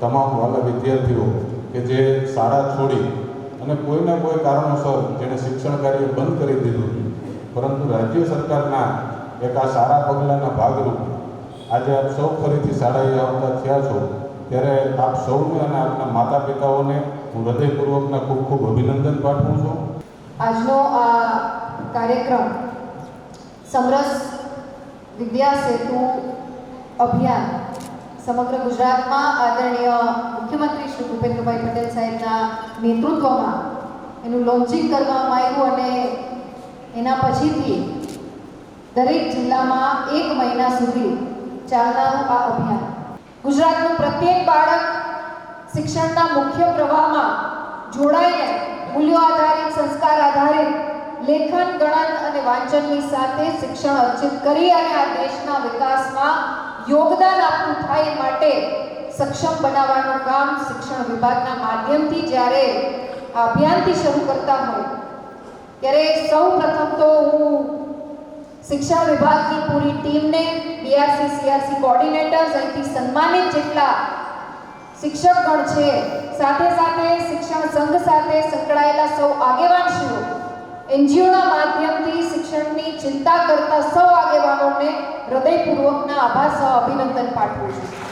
તમામ વાલા વિદ્યાર્થીઓ કે જે શાળા છોડી અને કોઈના કોઈ કારણોસર જેણે શિક્ષણ કાર્ય બંધ કરી દીધું, પરંતુ રાજ્ય સરકારના એક આ સારા પગલાંના ભાગરૂપે આજે આપ સૌ ફરીથી શાળાએ આવતા થયા છો, ત્યારે આપ સૌને અને આપના માતા પિતાઓને હું હૃદયપૂર્વકના ખૂબ ખૂબ અભિનંદન પાઠવું છું. આજનો આ કાર્યક્રમ સમરસ વિદ્યા સેતુ અભિયાન સમગ્ર ગુજરાતમાં આદરણીય મુખ્યમંત્રી શ્રી ભૂપેન્દ્રભાઈ પટેલ સાહેબના નેતૃત્વમાં એનું લોન્ચિંગ કરવામાં આવ્યું અને એના પછીથી દરેક જિલ્લામાં 1 મહિના સુધી ચાલનારું આ અભિયાન ગુજરાતનું પ્રત્યેક બાળક શિક્ષણના મુખ્ય પ્રવાહમાં જોડાઈને મૂલ્યો આધારિત, સંસ્કાર આધારિત લેખન, ગણન અને વાંચનની સાથે શિક્ષણ અર્જિત કરી અને આ દેશના વિકાસમાં યોગદાન આપતું થાય માટે સક્ષમ બનાવવાનું કામ શિક્ષણ વિભાગના માધ્યમથી જ્યારે આ અભિયાનથી શરૂ કરતા હોય ત્યારે સૌ પ્રથમ તો હું શિક્ષણ વિભાગની પૂરી ટીમને, બીઆરસી સીઆરસી કોઓર્ડિનેટર્સ, અહીંથી સન્માનિત જેટલા શિક્ષકગણ છે, સાથે સાથે શિક્ષણ સંઘ સાથે સંકળાયેલા સૌ આગેવાનશ્રીઓ, એનજીઓના માધ્યમથી શિક્ષણની ચિંતા કરતા સૌ આગેવાનોને હૃદયપૂર્વકના આભાર સહ અભિનંદન પાઠવું છું.